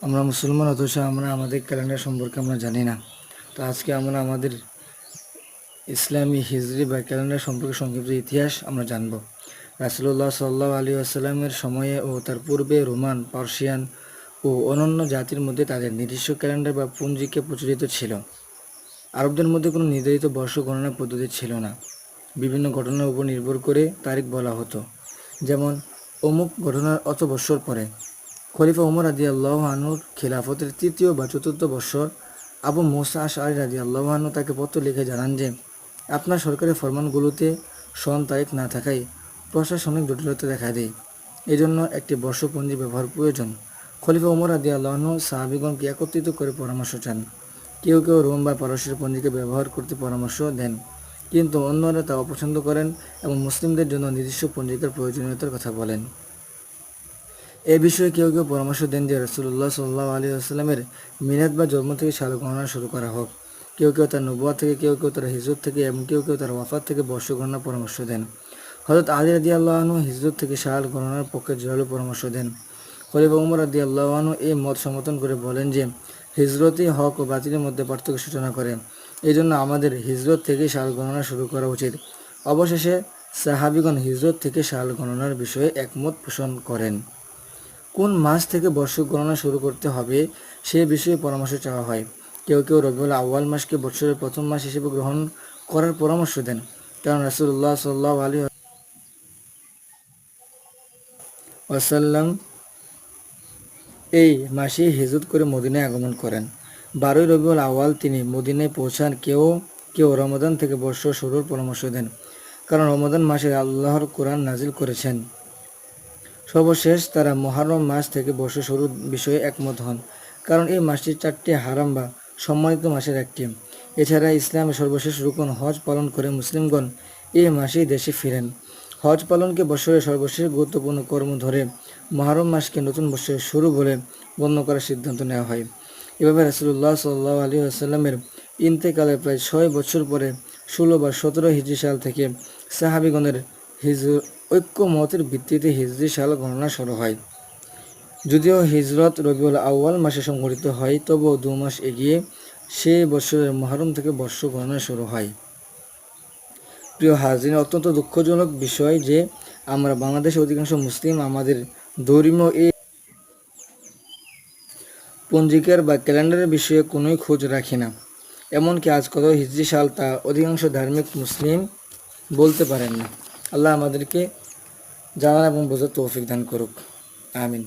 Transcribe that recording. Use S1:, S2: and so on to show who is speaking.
S1: আমরা মুসলমান, অথচ আমরা আমাদের ক্যালেন্ডার সম্পর্কে আমরা জানি না। তো আজকে আমরা আমাদের ইসলামী হিজরি বা ক্যালেন্ডার সম্পর্কে সংক্ষিপ্ত ইতিহাস আমরা জানব। রাসূলুল্লাহ সাল্লাল্লাহু আলাইহি ওয়াসাল্লামের সময়ে ও তার পূর্বে রোমান, পার্সিয়ান ও অন্যান্য জাতির মধ্যে তাদের নিজস্ব ক্যালেন্ডার বা পঞ্জিকা প্রচলিত ছিল। আরবদের মধ্যে কোনো নির্ধারিত বর্ষ গণনা পদ্ধতি ছিল না। বিভিন্ন ঘটনার উপর নির্ভর করে তারিখ বলা হতো। যেমন অমুক ঘটনার অত বৎসর পরে খলিফা ওমর রাদিয়াল্লাহু আনহুর খিলাফতের তৃতীয় বা চতুর্থ বৎসর আবু মুসা আশআরী রাদিয়াল্লাহু আনহু তাকে পত্র লিখে জানান যে আপনার সরকারের ফরমানগুলোতে সন তারিখ না থাকায় প্রশাসনিক জটিলতা দেখা দেয়। এজন্য একটি বর্ষপঞ্জি ব্যবহার প্রয়োজন। খলিফা ওমর রাদিয়াল্লাহু আনহু সাহাবীগণকে একত্রিত করে পরামর্শ চান। কেউ কেউ রোম বা পারস্যের পঞ্জিকা ব্যবহার করতে পরামর্শ দেন, কিন্তু অন্যরা তা অপছন্দ করেন এবং মুসলিমদের জন্য নিজস্ব পঞ্জিকার প্রয়োজনীয়তার কথা বলেন। এ বিষয়ে কেউ কেউ পরামর্শ দেন যে রাসূলুল্লাহ সাল্লাল্লাহু আলাইহি ওয়াসাল্লামের মিলাদ বা জন্ম থেকে সাল গণনা শুরু করা হোক। কেউ কেউ তার নবুয়ত থেকে, কেউ কেউ তার হিজরত থেকে এবং কেউ কেউ তার ওয়াফাত থেকে বর্ষ গণনার পরামর্শ দেন। হযরত আলী রাদিয়াল্লাহু আনহু হিজরত থেকে সাল গণনার পক্ষে জোরালো পরামর্শ দেন। খলিফা ওমর রাদিয়াল্লাহু আনহু এই মত সমর্থন করে বলেন যে হিজরতই হক ও বাতিলের মধ্যে পার্থক্য সূচনা করে। এই জন্য আমাদের হিজরত থেকে সাল গণনা শুরু করা উচিত। অবশেষে সাহাবীগণ হিজরত থেকে সাল গণনার বিষয়ে একমত পোষণ করেন। কোন মাস থেকে বর্ষ গণনা শুরু করতে হবে সে বিষয়ে পরামর্শ চাওয়া হয়। কেউ কেউ রবিউল আউয়াল মাসকে বছরের প্রথম মাস হিসেবে গ্রহণ করার পরামর্শ দেন, কারণ রাসূলুল্লাহ সাল্লাল্লাহু আলাইহি ওয়াসাল্লাম এই মাসে হিজরত করে মদিনায় আগমন করেন। 12ই রবিউল আউয়াল তিনি মদিনায় পৌঁছান। কেউ কেউ রমাদান থেকে বর্ষ শুরুর পরামর্শ দেন, কারণ রমাদান মাসে আল্লাহর কোরআন নাজিল করেছেন। সর্বশেষ তারা মুহররম মাস থেকে বর্ষ শুরুর বিষয়ে একমত হন, কারণ এই মাসটি 4টি হারাম বা সম্মানিত মাসের একটি। এছাড়া ইসলামের সর্বশেষ রুকন হজ পালন করে মুসলিমগণ এই মাসেই দেশে ফিরেন। হজ পালনকে বছরের সর্বশেষ গুরুত্বপূর্ণ কর্ম ধরে মুহররম মাসকে নতুন বছরের শুরু বলে গণ্য করার সিদ্ধান্ত নেওয়া হয়। এভাবে রাসূলুল্লাহ সাল্লাল্লাহু আলাইহি ওয়াসাল্লামের ইন্তেকালের প্রায় 6 বছর পরে 16 বা 17 হিজরি সাল থেকে সাহাবীগণের ঐক্যমতের ভিত্তিতে হিজরি সাল গণনা শুরু হয়। যদিও হিজরত রবিউল আউয়াল মাসে সংঘটিত হয়, তবুও 2 মাস এগিয়ে সে বছরের মুহররম থেকে বর্ষ গণনা শুরু হয়। প্রিয় হাজরিন, অত্যন্ত দুঃখজনক বিষয় যে আমরা বাংলাদেশের অধিকাংশ মুসলিম আমাদের ধর্মীয় এই পঞ্জিকার বা ক্যালেন্ডারের বিষয়ে কোনোই খোঁজ রাখি না। এমনকি আজ কত হিজরি সাল তা অধিকাংশ ধার্মিক মুসলিম বলতে পারেন না। আল্লাহ আমাদেরকে জানার এবং বোঝার তৌফিক দান করুক। আমিন।